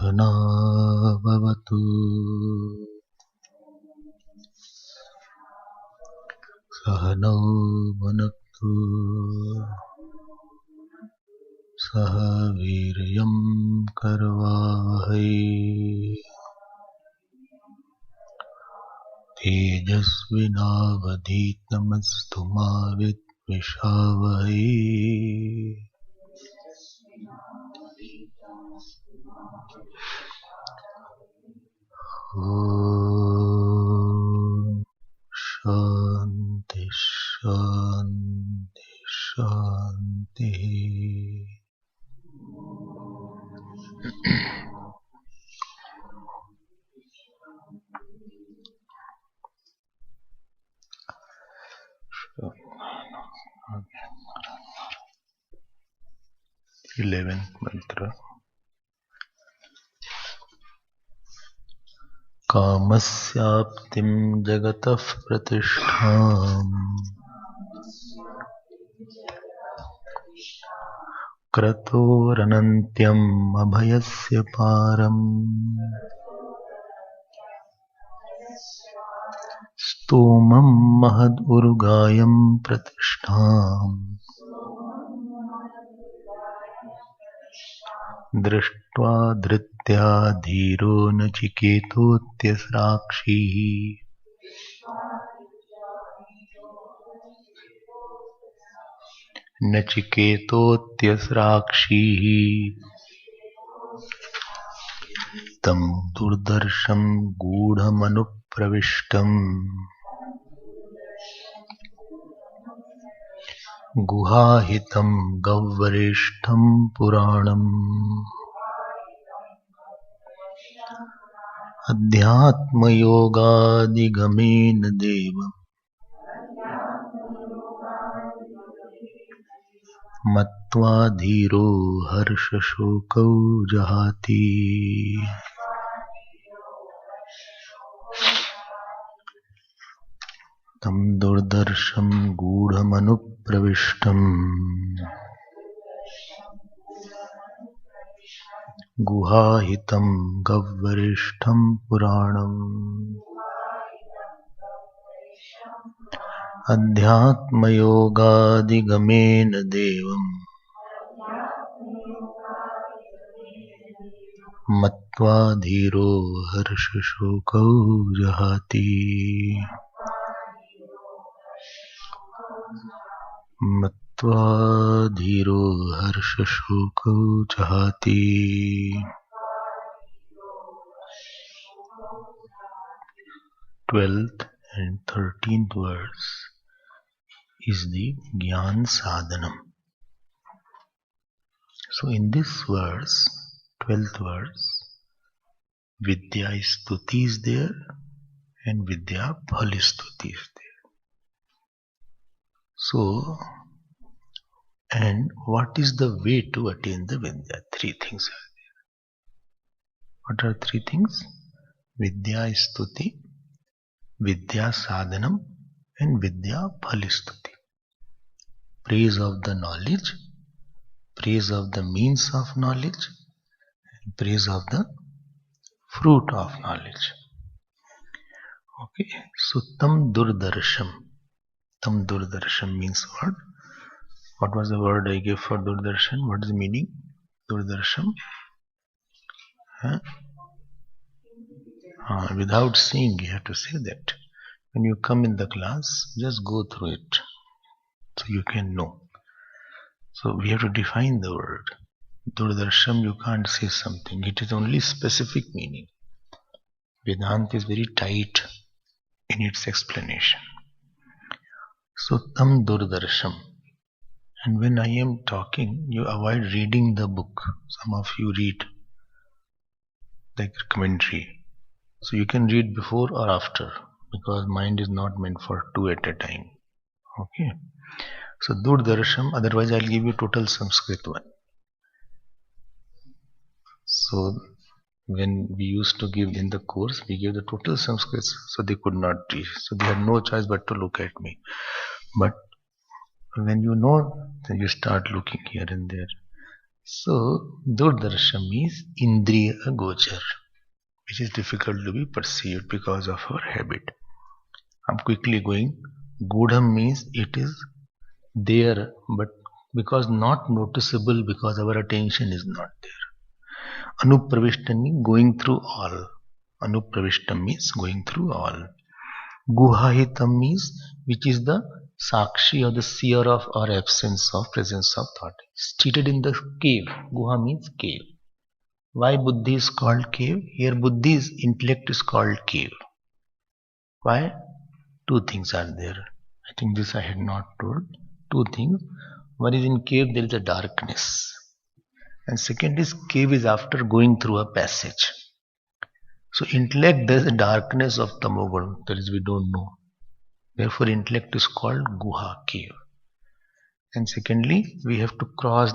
सहना भवतु सहनौ भुनक्तु सह वीर्यं करवावहै तेजस्विनावधीतमस्तु मा विद्विषावहै। ओम शांति शांति शांति। इलेवेंथ मंत्र। कामस्याप्तिं जगतः प्रतिष्ठाम् क्रतोरनन्त्यम् अभयस्य पारम् स्तोमं महदुरुगायं प्रतिष्ठाम् दृष्ट्वा धृत्या धीरो नचिकेतोऽत्यस्राक्षी तं दुर्दर्शं गूढमनुप्रविष्टम् गुहाहितं गह्वरेष्ठं पुराणम् अध्यात्मयोगादिगमेन देवम् मत्वा धीरो हर्षशोकौ जहाति। तं दुर्दर्शं गूढमनुप्रविष्टम् गुहाहितं गह्वरेष्ठं पुराणम् अध्यात्मयोगादिगमेन देवम् मत्वा धीरो हर्षशोकौ जहाति। मत्वा धीरो हर्षशोकौ जहाति। 12th and 13th verse is the Gyan Sadhanam. So in this verse, 12th verse, Vidya Stuti is there and Vidya Phali Stuti is there. So, and what is the way to attain the Vidya? Three things are there. What are three things? Vidya Stuti, Vidya Sadhanam and Vidya Phali Stuti. Praise of the knowledge, praise of the means of knowledge, and praise of the fruit of knowledge. Okay, so Tam Durdarsham. Tam Durdarsham means what? What was the word I gave for Durdarshan? What is the meaning? Durdarsham? Without seeing, you have to say that. When you come in the class, just go through it so you can know. So we have to define the word. Durdarsham, you can't say something. It is only specific meaning. Vedanta is very tight in its explanation. So Tam Durdarsham. And when I am talking, you avoid reading the book. Some of you read the commentary. So you can read before or after, because mind is not meant for two at a time. Okay. So Durdarsham, otherwise I'll give you total Sanskrit one. So when we used to give in the course, we gave the total Sanskrit, so they could not read. So they had no choice but to look at me. But when you know, then you start looking here and there. So, Durdarsham means Indriya Gochar, which is difficult to be perceived because of our habit. I'm quickly going. Gudham means it is there, but because not noticeable because our attention is not there. Anupravishtam means going through all. Anupravishtam means going through all. Guhahitam means which is the sakshi or the seer of or absence of presence of thought. Seated in the cave. Guha means cave. Why Buddhi is called cave? Here Buddhi's intellect is called cave. Why? Two things are there. I think this I had not told. Two things. One is in cave there is a darkness. And second is cave is after going through a passage. So intellect there is a darkness of tamogun. That is we don't know. Therefore intellect is called guha, cave. And secondly, we have to cross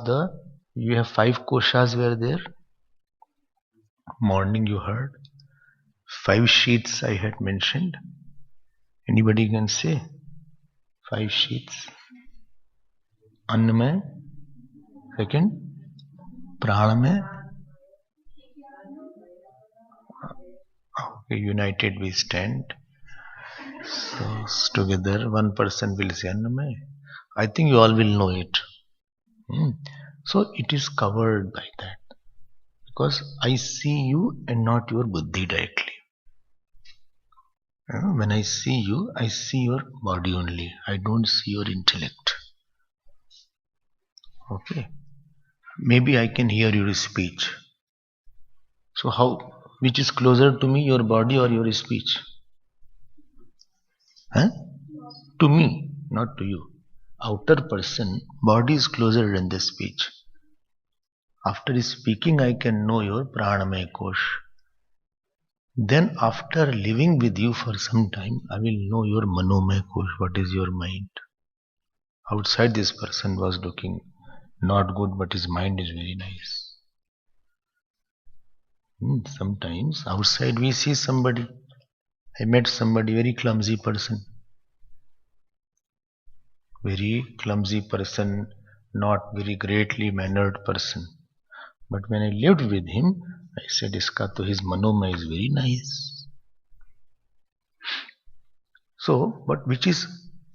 you have 5 koshas were there. Morning you heard. 5 sheets I had mentioned. Anybody can say? 5 sheets. Anna mein. Second. Prana mein. Okay, united we stand. So together one person will say Anna mein. I think you all will know it. So it is covered by that. Because I see you and not your buddhi directly. When I see you, I see your body only. I don't see your intellect. Okay. Maybe I can hear your speech. So which is closer to me, your body or your speech? To me, not to you. Outer person, body is closer than the speech. After speaking, I can know your pranamaya kosh. Then after living with you for some time, I will know your manomaya kosh, what is your mind. Outside this person was looking not good, but his mind is very nice. Sometimes outside we see somebody. I met somebody, very clumsy person. Very clumsy person, not very greatly mannered person. But when I lived with him, I said, Iska to his manomaya is very nice. So, but which is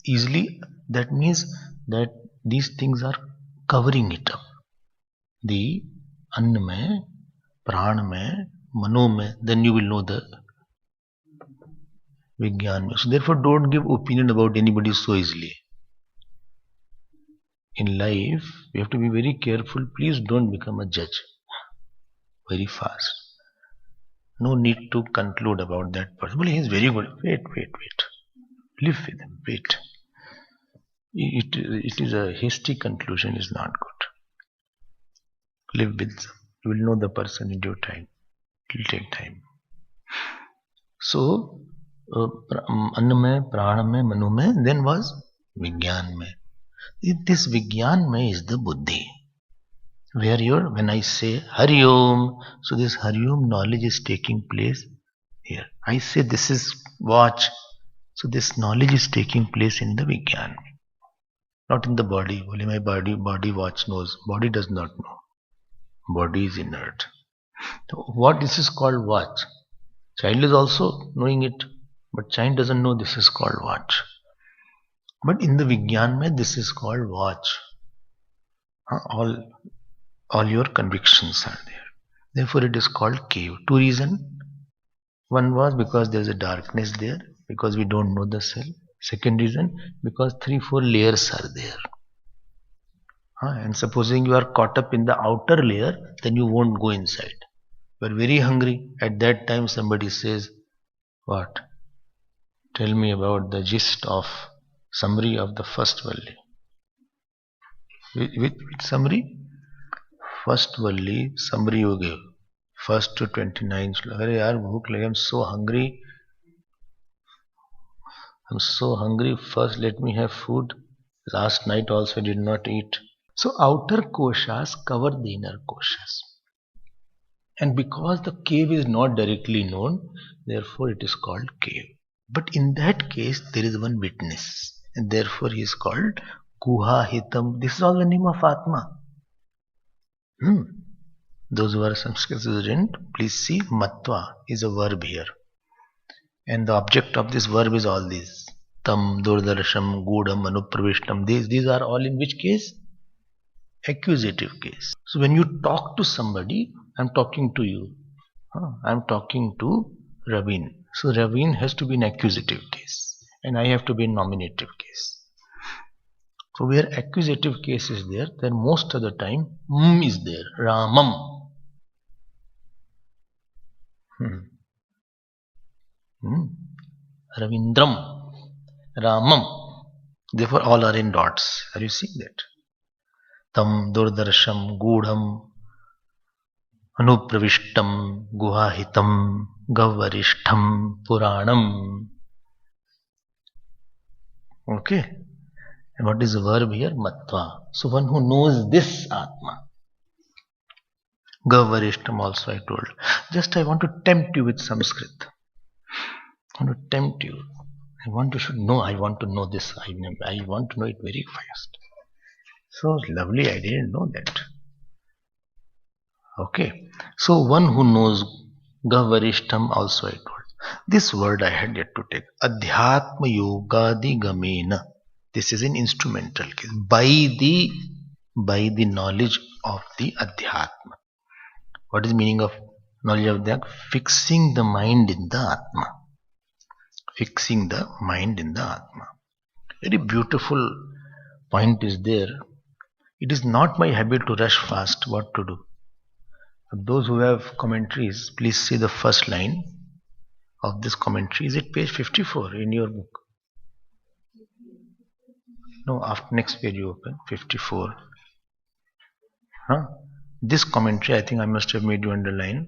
easily, that means that these things are covering it up. The annamaya, pranamaya, manomaya, then you will know the Vigyan. So therefore don't give opinion about anybody so easily. In life, we have to be very careful. Please don't become a judge very fast. No need to conclude about that person. Well, he is very good. Wait. Live with him. Wait. It is a hasty conclusion is not good. Live with them. You will know the person in due time. It will take time. So, Annamaya, Pranamaya, Manomaya, then was Vigyanmaya. This Vigyanmaya is the Buddhi. When I say Hari Om, so this Hari Om knowledge is taking place here. I say this is watch, so this knowledge is taking place in the Vigyan. Not in the body. Only my body watch knows. Body does not know. Body is inert. So what this is called watch? Child is also knowing it, but child doesn't know this is called watch. But in the Vigyanmaya, this is called watch. All your convictions are there. Therefore, it is called cave. 2 reasons. One was because there is a darkness there, because we don't know the self. Second reason, because 3-4 layers are there. And supposing you are caught up in the outer layer, then you won't go inside. You are very hungry. At that time, somebody says, what? Tell me about the gist of summary of the first Valli. Which summary? First Valli, summary you gave. First to 29. I'm so hungry. First, let me have food. Last night also I did not eat. So outer koshas cover the inner koshas. And because the cave is not directly known, therefore it is called cave. But in that case, there is one witness. And therefore he is called Guha Hitam. This is all the name of Atma. Those who are Sanskrit student, please see matva is a verb here. And the object of this verb is all these. Tam, durdarsham, gudam, anupravishtam. These are all in which case? Accusative case. So when you talk to somebody, I'm talking to you. I'm talking to Ravin. So Ravin has to be an accusative case. And I have to be a nominative case. So where accusative case is there, then most of the time is there. Ramam. Ravindram. Ramam. Therefore all are in dots. Are you seeing that? Tam, durdarsham, gudham, anupravishtam, guhahitam, gavarishtam, puranam. Okay. And what is the verb here? Matva. So one who knows this Atma. Gavarishtam also I told. Just I want to tempt you with Sanskrit. I want to tempt you. I want to know. I want to know this. I want to know it very fast. So lovely. I didn't know that. Okay. So one who knows Gavarishtam also I told. This word I had yet to take. Adhyatma yogadi gamena. This is an instrumental case. By the knowledge of the Adhyatma. What is the meaning of knowledge of that? Fixing the mind in the Atma. Fixing the mind in the Atma. Very beautiful point is there. It is not my habit to rush fast. What to do? Those who have commentaries, please see the first line of this commentary. Is it page 54 in your book? No, after next page you open 54. This commentary, I think I must have made you underline.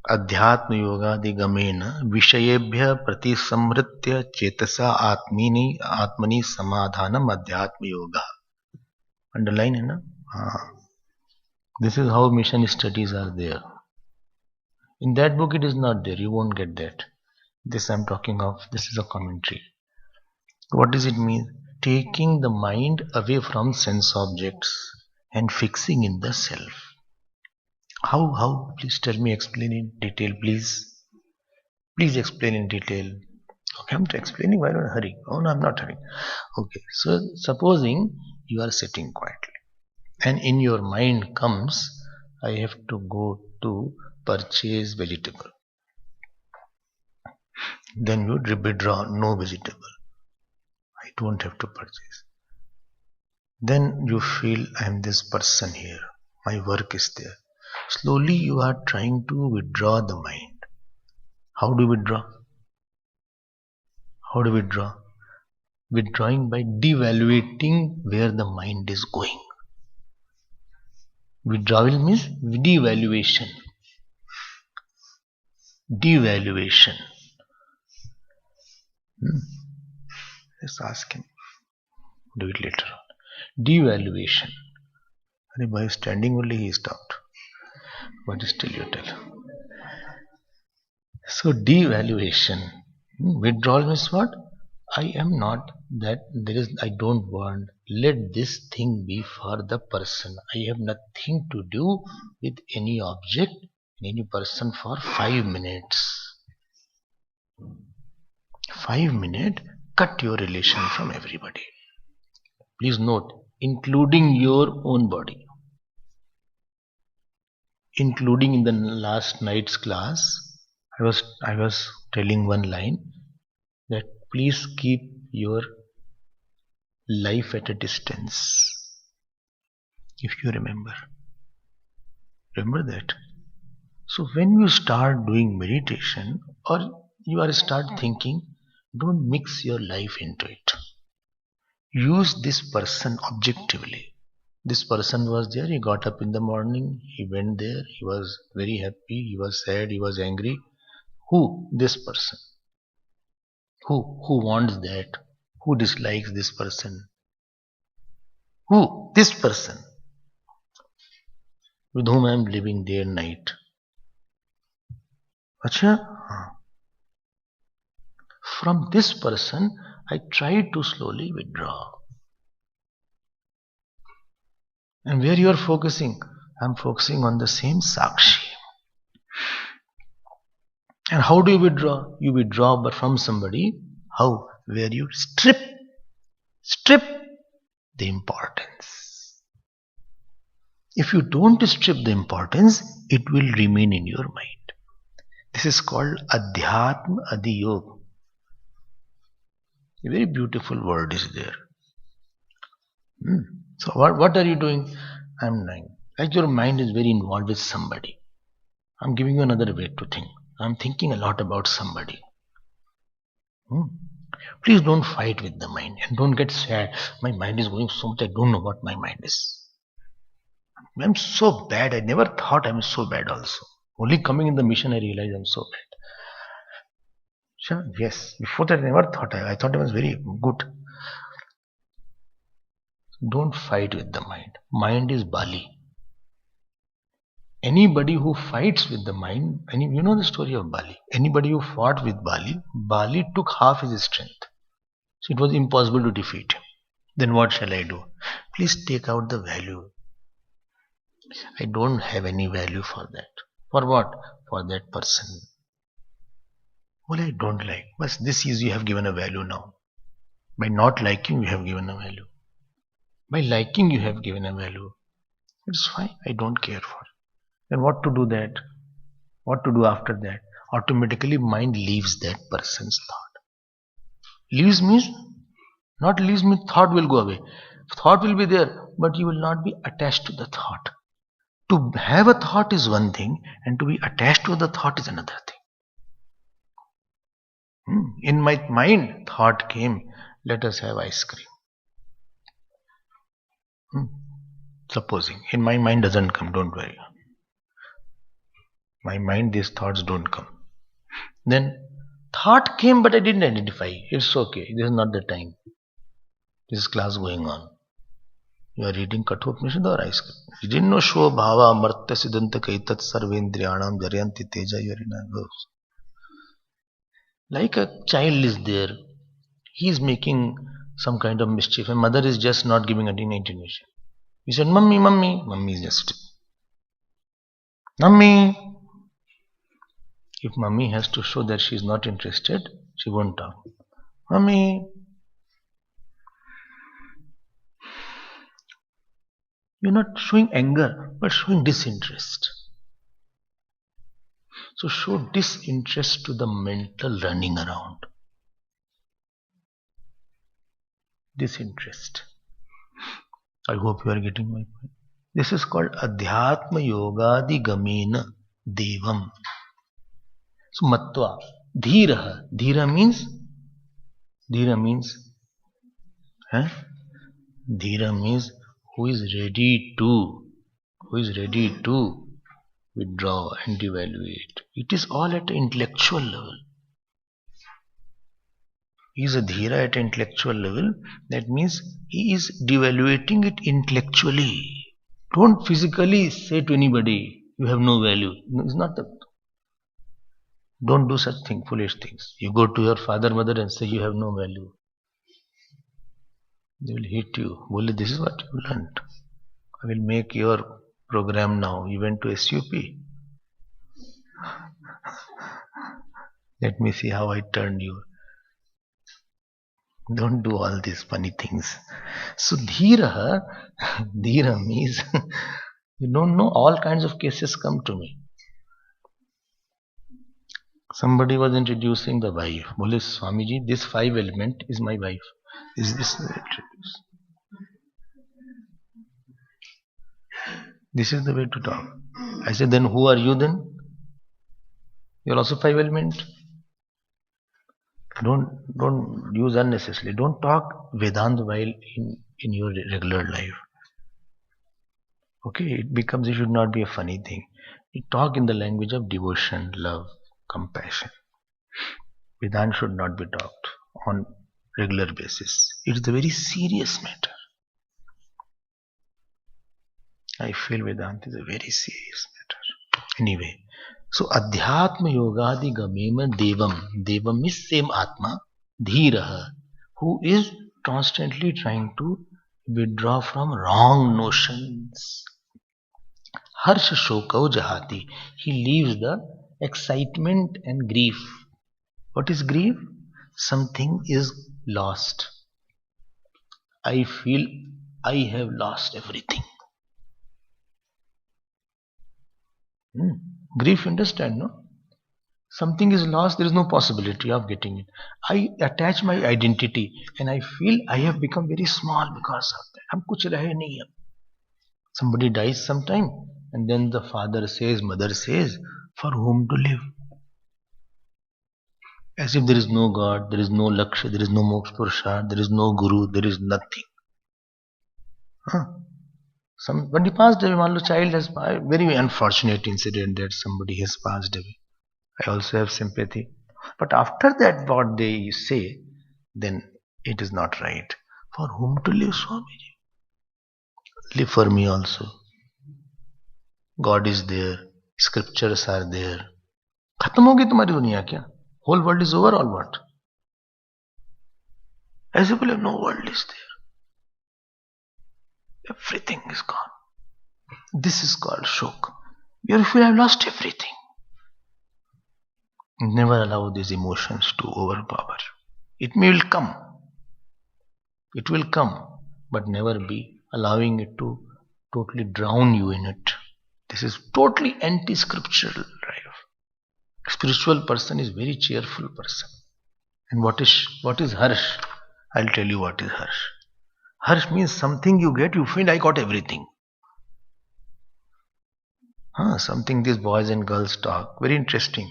Adhyatma yoga digamena vishayebhya pratisamhritya chetasa atmani samadhanam adhyatma yoga. Underline hai na? This is how mission studies are there. In that book it is not there. You won't get that. This I'm talking of. This is a commentary. What does it mean? Taking the mind away from sense objects and fixing in the self. How? Please tell me, explain in detail, please. Please explain in detail. Okay, I'm explaining, why don't hurry? Oh no, I'm not hurrying. Okay, so supposing you are sitting quietly and in your mind comes, I have to go to purchase vegetable. Then you withdraw, no vegetable. I don't have to purchase. Then you feel I am this person here. My work is there. Slowly you are trying to withdraw the mind. How do you withdraw? How do you withdraw? Withdrawing by devaluating where the mind is going. Withdrawal means devaluation. Devaluation. Just ask him. Do it later on. Devaluation. By standing only he stopped. But still you tell. So devaluation. Withdrawal means what? I am not that. I don't want. Let this thing be for the person. I have nothing to do with any object, any person for 5 minutes. 5 minutes, cut your relation from everybody. Please note, including your own body. Including in the last night's class, I was telling one line that please keep your life at a distance. If you remember that. So when you start doing meditation or you are start thinking, don't mix your life into it. Use this person objectively. This person was there, he got up in the morning, he went there, he was very happy, he was sad, he was angry. Who? This person. Who wants that? Who dislikes this person? Who? This person. With whom I am living day and night. Achha? From this person, I try to slowly withdraw. And where you are focusing? I'm focusing on the same Sakshi. And how do you withdraw? You withdraw but from somebody. How? Where you strip the importance. If you don't strip the importance, it will remain in your mind. This is called Adhyatma Adhiyog. A very beautiful word is there. So what are you doing? I'm lying. Like your mind is very involved with somebody. I'm giving you another way to think. I'm thinking a lot about somebody. Please don't fight with the mind and don't get sad. My mind is going so much, I don't know what my mind is. I'm so bad. I never thought I'm so bad also. Only coming in the mission I realized I'm so bad. Sure, yes. Before that I never thought. I thought I was very good. Don't fight with the mind. Mind is Bali. Anybody who fights with the mind, you know the story of Bali. Anybody who fought with Bali, Bali took half his strength. So it was impossible to defeat him. Then what shall I do? Please take out the value. I don't have any value for that. For what? For that person. Well, I don't like. But this is you have given a value now. By not liking, you have given a value. By liking, you have given a value. It's fine. I don't care for it. Then what to do that? What to do after that? Automatically mind leaves that person's thought. Leaves means, not leaves means thought will go away. Thought will be there, but you will not be attached to the thought. To have a thought is one thing, and to be attached to the thought is another thing. In my mind, thought came, let us have ice cream. Supposing, in my mind doesn't come, don't worry. My mind, these thoughts don't come. Then thought came, but I didn't identify. It's okay. This is not the time. This is class going on. You are reading Kathopanishad or ice cream. You didn't know Shvo Bhava Amartya Siddhanta Kaitat Sarvendriyanam Jaryanti Teja Yarina goes. Like a child is there. He is making some kind of mischief and mother is just not giving any intonation. He said, Mummy, Mummy. Mummy is just, Mummy. If Mummy has to show that she is not interested, she won't talk. Mummy. You're not showing anger, but showing disinterest. So show disinterest to the mental running around. Disinterest. I hope you are getting my point. This is called Adhyatma Yogadi Gamena Devam. So Matva. Dhira. Dhira means? Dhira means? Dhira means who is ready to withdraw and devaluate. It is all at an intellectual level. He is a dhira at an intellectual level. That means he is devaluating it intellectually. Don't physically say to anybody, you have no value. No, it's not that. Don't do such things, foolish things. You go to your father, mother and say you have no value. They will hit you. Bole, this is what you learned. I will make your program now. You went to SUP. Let me see how I turned you. Don't do all these funny things. So dhira means you don't know, all kinds of cases come to me. Somebody was introducing the wife. Bole, Swamiji, this 5 element is my wife. Is this introduced? This is the way to talk. I said, then who are you then? You are also 5 element. Don't use unnecessarily. Don't talk Vedanta while in your regular life. Okay, it becomes, it should not be a funny thing. You talk in the language of devotion, love, compassion. Vedanta should not be talked on regular basis. It is a very serious matter. I feel Vedanta is a very serious matter. Anyway, so Adhyatma Yogadi Gamema Devam. Devam is same Atma, Dhiraha, who is constantly trying to withdraw from wrong notions. Harsha Shokau Jahati. He leaves the excitement and grief. What is grief? Something is lost. I feel I have lost everything. Grief, understand, no? Something is lost, there is no possibility of getting it. I attach my identity and I feel I have become very small because of that. हम कुछ रहे नहीं अब. Somebody dies sometime and then the father says, mother says, for whom to live? As if there is no God, there is no Lakshya, there is no Moksha Purusharth, there is no Guru, there is nothing. Somebody passed away, मान लो child has very unfortunate incident that somebody has passed away. I also have sympathy. But after that what they say, then it is not right. For whom to live, Swamiji? Live for me also. God is there. Scriptures are there. खत्म होगी तुम्हारी दुनिया क्या? Whole world is over or what? ऐसे बोले no world is there. Everything is gone. This is called shock. You feel I've lost everything. Never allow these emotions to overpower. It will come. It will come. But never be allowing it to totally drown you in it. This is totally anti-scriptural life. A spiritual person is very cheerful person. And what is harsh? I'll tell you what is harsh. Harsh means something you get, you feel I got everything. Something these boys and girls talk. Very interesting.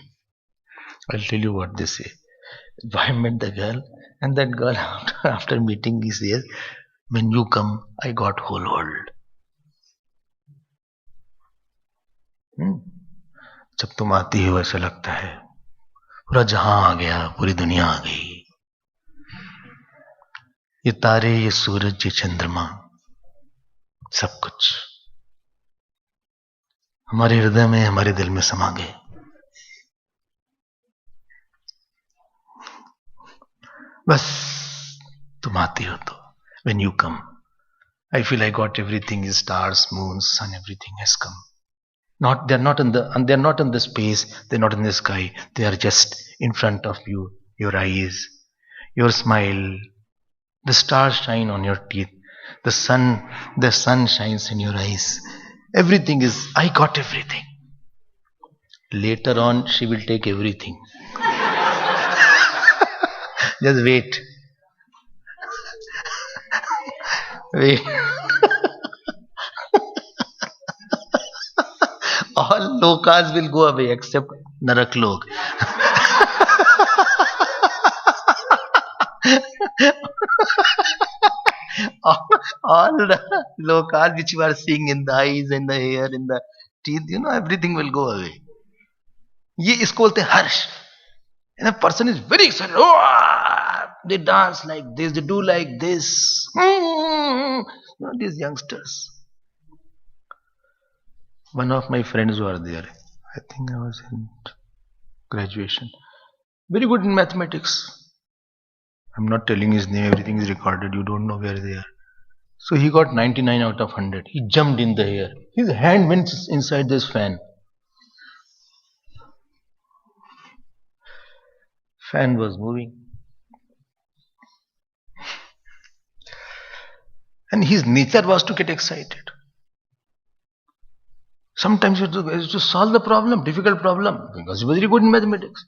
I'll tell you what they say. I met the girl, and that girl after meeting me says, when you come, I got whole world. जब तुम आती हो ऐसा लगता है पूरा जहां आ गया, पूरी दुनिया आ गई. ये तारे, ये सूरज, ये चंद्रमा, सब कुछ हमारे हृदय में, हमारे दिल में समा गए. बस तुम आती हो तो. When you come, I feel I got everything. Stars, moons, sun, everything has come. They're not in the space. They're not in the sky. They are just in front of you. Your eyes, your smile. The stars shine on your teeth. The sun shines in your eyes. Everything is. I got everything. Later on, she will take everything. Just wait. Wait. All lokas will go away except Naraklok. all the lokas which you are seeing in the eyes, in the hair, in the teeth, everything will go away. ये इसको बोलते हैं हर्ष. And a person is very excited. Oh, they dance like this, they do like this. These youngsters. One of my friends were there. I think I was in graduation. Very good in mathematics. I'm not telling his name, everything is recorded. You don't know where they are. So he got 99 out of 100. He jumped in the air. His hand went inside this fan. Fan was moving. And his nature was to get excited. Sometimes it was to solve the problem, difficult problem, because he was very good in mathematics.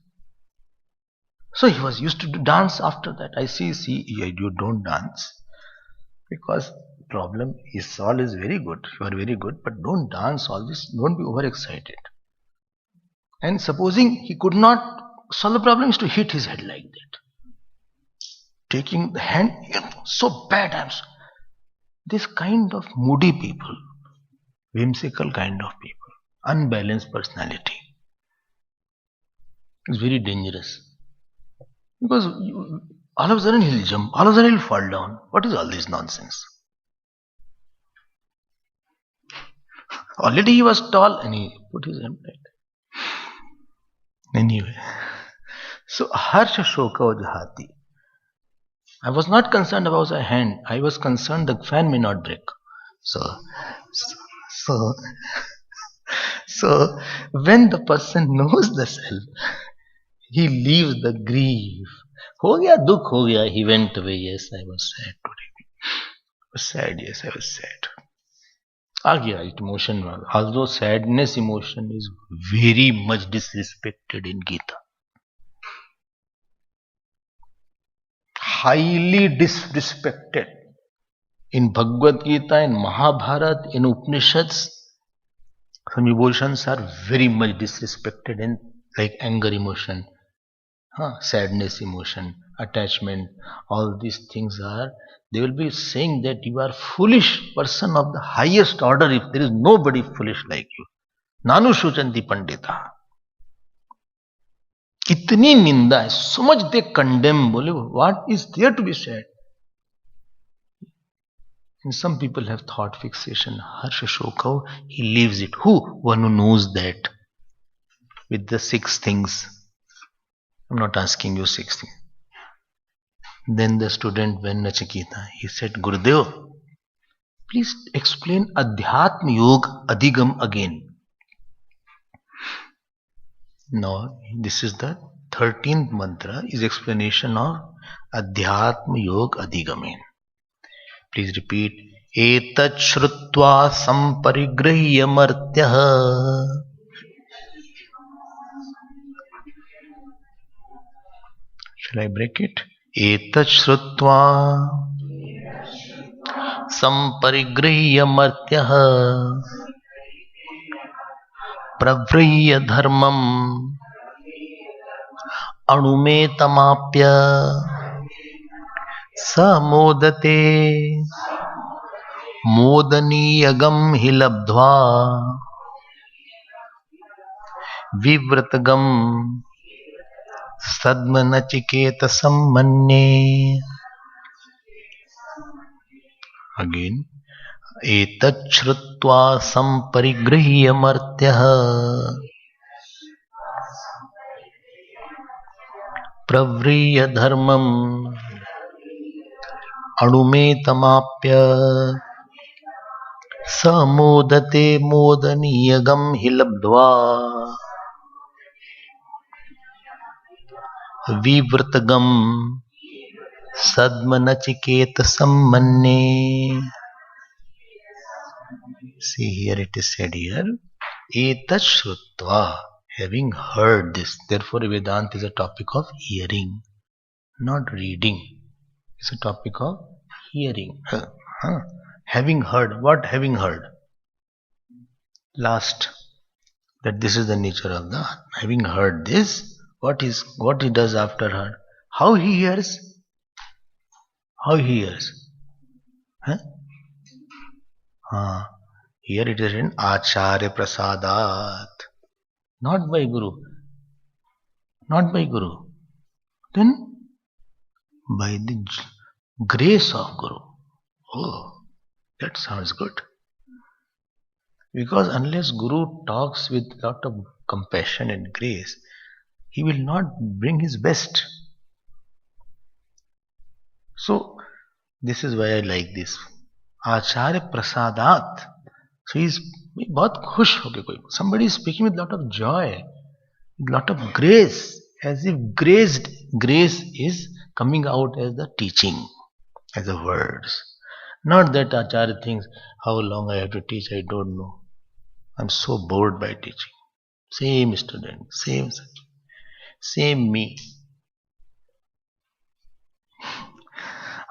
So he was used to dance after that. I see, you don't dance. Because problem is solved is very good. You are very good, but don't dance all this. Don't be overexcited. And supposing he could not solve the problem, is to hit his head like that. Taking the hand, so bad. This kind of moody people, whimsical kind of people, unbalanced personality, is very dangerous. Because all of a sudden he'll jump, all of a sudden he'll fall down. What is all this nonsense? Already he was tall and he put his hand like that. Anyway, so Harsha Shoka Jahati. I was not concerned about the hand. I was concerned the fan may not break. So So when the person knows the self, he leaves the grief. हो गया दुख हो गया. He went away. Yes, I was sad today. I was sad. Yes, I was sad. आ गया emotion. Although sadness emotion is very much disrespected in Gita. Highly disrespected. In Bhagavad Gita, in Mahabharata, in Upanishads, some emotions are very much disrespected in like anger emotion, sadness emotion, attachment, all these things are, they will be saying that you are foolish person of the highest order if there is nobody foolish like you. Nanu Shuchanti Pandita. इतनी निंदा है, so much they condemn. बोले what is there to be said? And some people have thought fixation. Harsha Shokau, he leaves it. Who? One who knows that. With the 6 things. I'm not asking you 6 things. Then the student went Nachiketa. He said, Gurudev, please explain Adhyatma Yoga Adhigam again. Now, this is the 13th mantra, is explanation of Adhyatma Yoga Adhigam. Please repeat. Etat shrutva samparigrahya martyah. Shall I break it? Etat shrutva samparigrahya martyah pravrya dharmam anumetamapya samodate modaniyagam hi labdhva vivratagam sadmanachiketa sammanne. Again. Etat shrutva samparigrahya martyah pravrya dharmam anumetamapya samodate modaniyagam hi labdhva vivratagam sadmanachiketa sammanne. See here it is said here, etat shrutva, having heard this. Therefore Vedanta is a topic of hearing, not reading. It's a topic of hearing. Having heard. What having heard? Last. That this is the nature of the having heard this. What he does after heard? How he hears? How he hears? Here it is in Acharya Prasadat. Not by Guru. Not by Guru. Then by the grace of Guru. Oh, that sounds good. Because unless Guru talks with a lot of compassion and grace, he will not bring his best. So, this is why I like this. Acharya Prasadat. So, he's बहुत खुश होके कोई. Somebody is speaking with a lot of joy, with a lot of grace, as if grace is coming out as the teaching, as the words. Not that Acharya thinks, how long I have to teach, I don't know. I'm so bored by teaching. Same student, same me.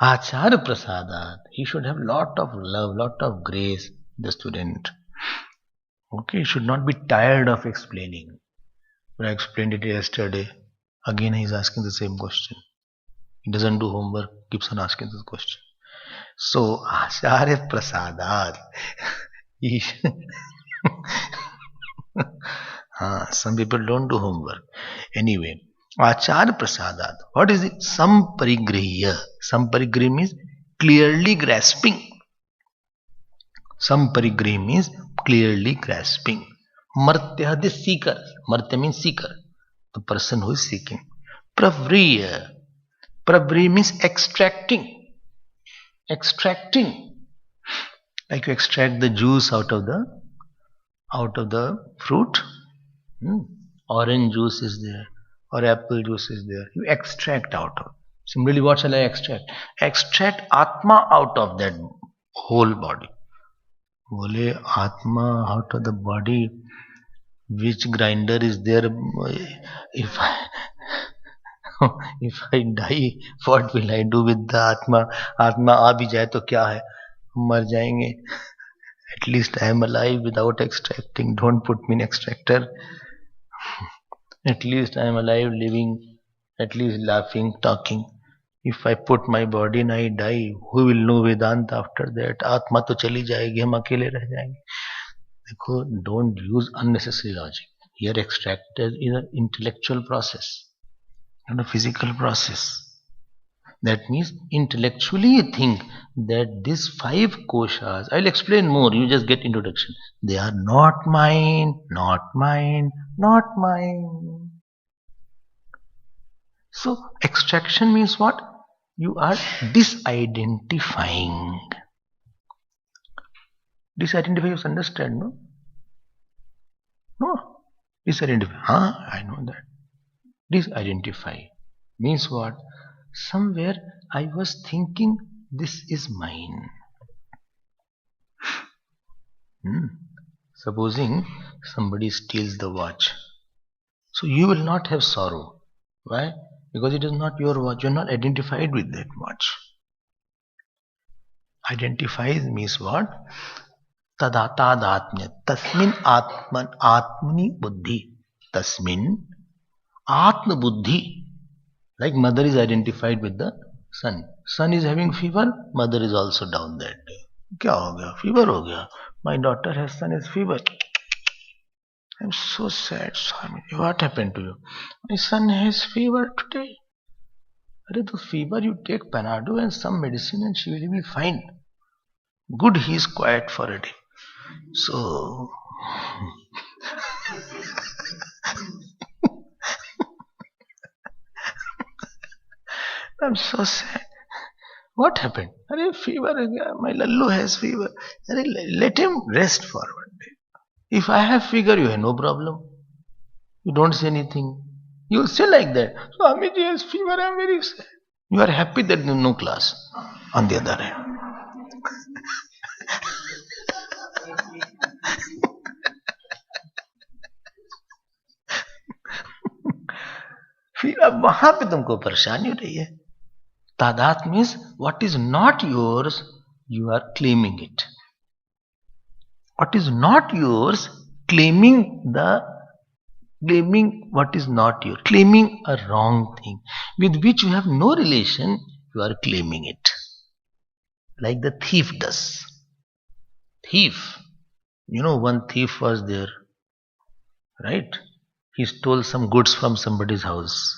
Acharya Prasadat, he should have lot of love, lot of grace, the student. Okay, he should not be tired of explaining. When I explained it yesterday, again he is asking the same question. He doesn't do homework, keeps on asking this question. So, Acharya Prasadat, some people don't do homework. Anyway, Acharya Prasadat, what is it? Samparigrahya. Samparigrahya means clearly grasping. Samparigrahya means clearly grasping. Martya, the seeker. Martya means seeker, the person who is seeking. Pravrya. Pravrya means extracting. Extracting. Like you extract the juice out of out of the fruit. Orange juice is there or apple juice is there. You extract out of. Similarly, what shall I extract? Extract Atma out of that whole body. Bole Atma out of the body. Which grinder is there? If I die, what will I do with the Atma? Atma आ भी जाए तो क्या है? मर जाएंगे. At least I am alive without extracting. Don't put me in extractor. At least I am alive, living, at least laughing, talking. If I put my body and I die, who will know Vedanta after that? Atma तो चली जाएगी, हम अकेले रह जाएंगे. देखो, don't use unnecessary logic. Here extracted is an intellectual process, not a physical process. That means intellectually you think that these 5 koshas, I'll explain more, you just get introduction. They are not mine, not mine, not mine. So extraction means what? You are disidentifying. Disidentify, you understand, no? No. Disidentify. I know that. Disidentify means what? Somewhere I was thinking this is mine. Supposing somebody steals the watch. So you will not have sorrow. Why? Because it is not your watch. You are not identified with that watch. Identifies means what? Tadatadhatmya. Tasmin atman atmani buddhi. Tasmin atma buddhi. Like mother is identified with the son. Son is having fever, mother is also down that day. क्या हो गया? Fever हो गया. My daughter has son has fever. I'm so sad, Swami. What happened to you? My son has fever today. Arey, the fever you take Panado and some medicine and she will be fine. Good, he is quiet for a day. So I'm so sad. What happened? Arey, fever. My Lallu has fever. Arey, let him rest for one day. If I have fever, you have no problem. You don't say anything. You say like that. So Amiji has fever, I am very sad. You are happy that there is no class. On the other hand. फिर अब वहां पे तुमको परेशानी हो रही है. तादात means what is not yours, you are claiming it. What is not yours, claiming what is not yours, claiming a wrong thing with which you have no relation, you are claiming it. Like the thief does. Thief. You know, one thief was there, right? He stole some goods from somebody's house.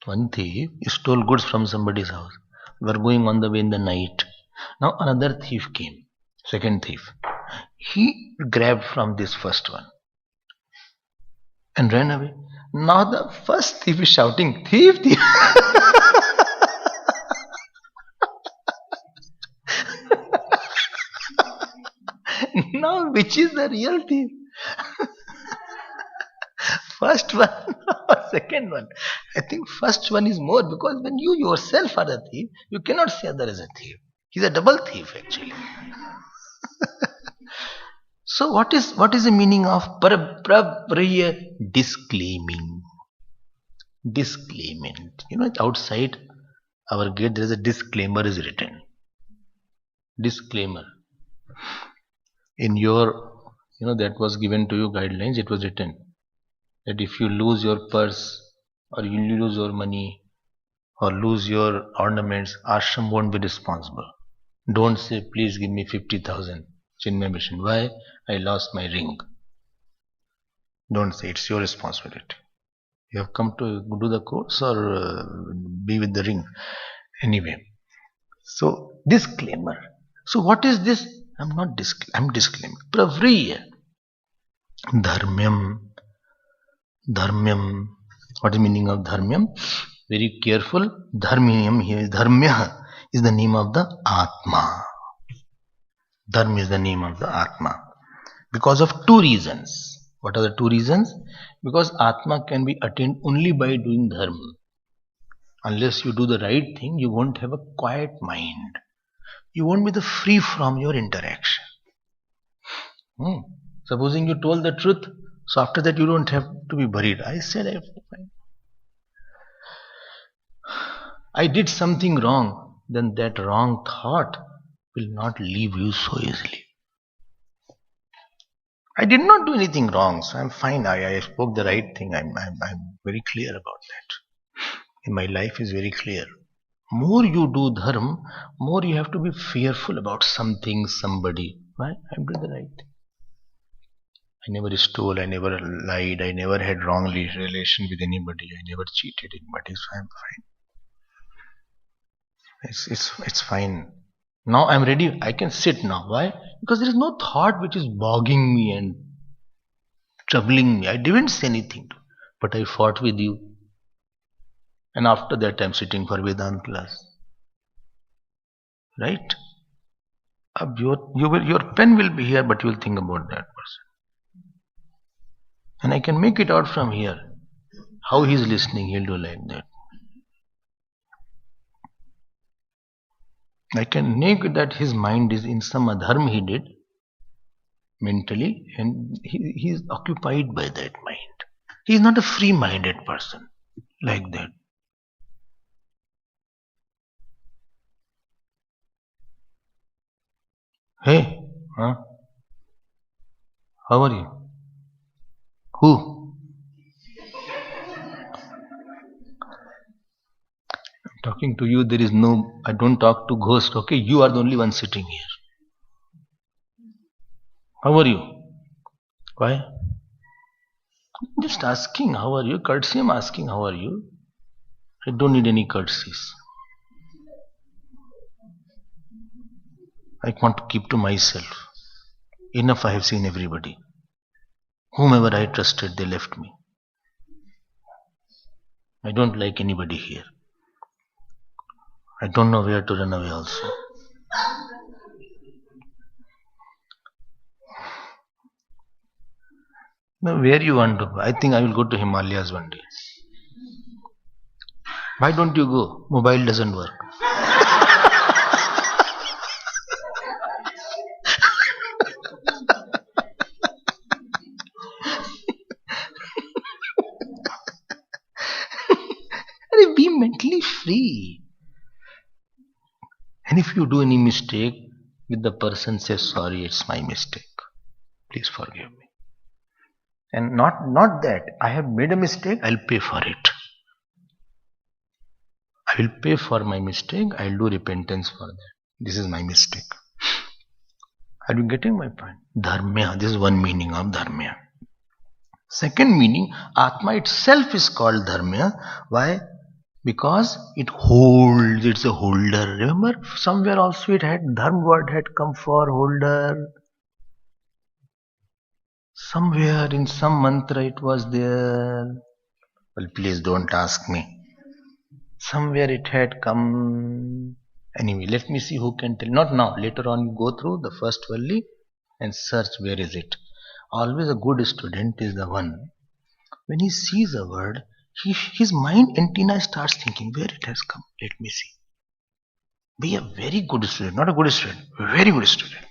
One thief stole goods from somebody's house. We were going on the way in the night. Now another thief came. Second thief. He grabbed from this first one and ran away. Now the first thief is shouting, thief, thief. Now which is the real thief? First one or second one? I think first one is more, because when you yourself are a thief, you cannot say other is a thief. He's a double thief actually. So what is the meaning of prapriya? Disclaiming. Disclaiming. You know, outside our gate there is a disclaimer is written. Disclaimer. In your, that was given to you guidelines, it was written that if you lose your purse or you lose your money or lose your ornaments, ashram won't be responsible. Don't say, please give me 50,000 Chinmay Mission. Why? I lost my ring. Don't say, it's your responsibility. You have come to do the course or be with the ring. Anyway, so disclaimer. So what is this? I'm disclaiming. Pravriya. Dharmyam. Dharmyam. What is the meaning of dharmyam? Very careful. Dharmyam here. Dharmya is the name of the Atma. Dharma is the name of the Atma. Because of two reasons. What are the two reasons? Because Atma can be attained only by doing dharma. Unless you do the right thing, you won't have a quiet mind. You won't be the free from your interaction. Supposing you told the truth, so after that you don't have to be worried. I did something wrong, then that wrong thought will not leave you so easily. I did not do anything wrong, so I'm fine. I spoke the right thing. I'm very clear about that. And my life is very clear. More you do dharma, more you have to be fearful about something, somebody. Why? I'm doing the right thing. I never stole, I never lied, I never had wrong relation with anybody, I never cheated anybody, so I'm fine. It's fine. Now I'm ready, I can sit now. Why? Because there is no thought which is bogging me and troubling me. I didn't say anything, but I fought with you. And after that I'm sitting for Vedanta class. Right? Your pen will be here, but you will think about that person. And I can make it out from here. How he is listening, he'll do like that. I can make that his mind is in some adharma he did mentally, and he is occupied by that mind. He is not a free-minded person like that. Hey, huh? How are you? Who? I'm talking to you. There is no, I don't talk to ghost. Okay, you are the only one sitting here. How are you? Why? Just asking, how are you? Courtesy, I'm asking, how are you? I don't need any courtesies. I want to keep to myself. Enough I have seen everybody. Whomever I trusted, they left me. I don't like anybody here. I don't know where to run away also. Now, where you want to go? I think I will go to Himalayas one day. Why don't you go? Mobile doesn't work. Be mentally free. And if you do any mistake, with the person says, sorry, it's my mistake. Please forgive me. And not that I have made a mistake, I'll pay for it. I will pay for my mistake, I'll do repentance for that. This is my mistake. Are you getting my point? Dharmya, this is one meaning of dharmya. Second meaning, Atma itself is called dharmya. Why? Because it holds, it's a holder. Remember, somewhere also it had, dharma word had come for holder. Somewhere in some mantra it was there. Well, please don't ask me. Somewhere it had come. Anyway, let me see who can tell. Not now, later on you go through the first valli and search where is it. Always a good student is the one, when he sees a word, his mind antenna starts thinking, where it has come, let me see. Be a very good student, not a good student, a very good student.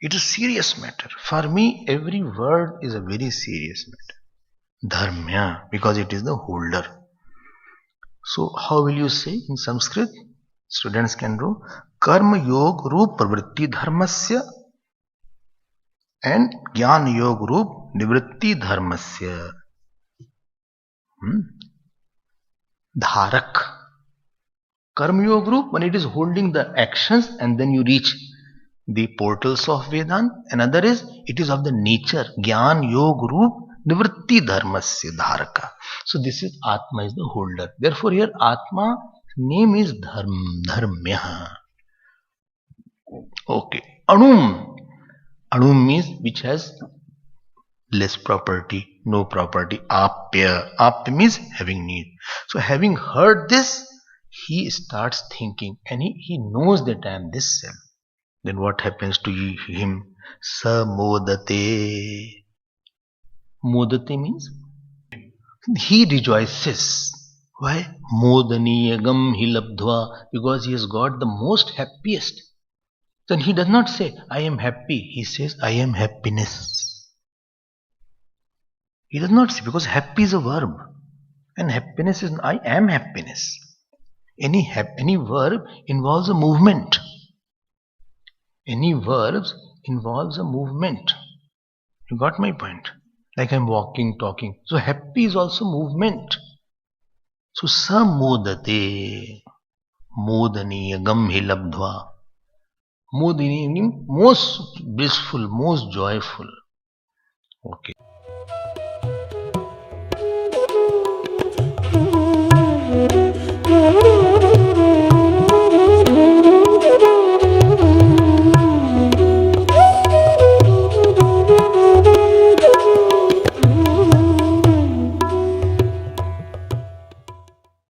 It is a serious matter. For me, every word is a very serious matter. Dharmya, because it is the holder. So, how will you say in Sanskrit? Students can do Karma Yog Roop Pravritti Dharmasya and Jnana Yog Roop Nivritti Dharmasya. Dharak. Karma Yoga group, when it is holding the actions and then you reach the portals of Vedanta. Another is, it is of the nature. Gyan Yoga Roop Nivritti Dharmasya Dharaka. So this is Atma is the holder. Therefore here Atma name is Dharmya. Okay. Anum. Anum means which has less property, no property. Apya. Apya means having need. So having heard this, he starts thinking and he knows that I am this self. Then what happens to him? Samodate. Modate means he rejoices. Why? Modaniyagam hi labdhva, because he has got the most happiest. Then he does not say, I am happy. He says, I am happiness. He does not say, because happy is a verb. And happiness is, I am happiness. Any verb involves a movement. Any verbs involves a movement. You got my point? Like I'm walking, talking. So happy is also movement. So samodate, modaniyagam hi labdhva. Modini meaning most blissful, most joyful. Okay.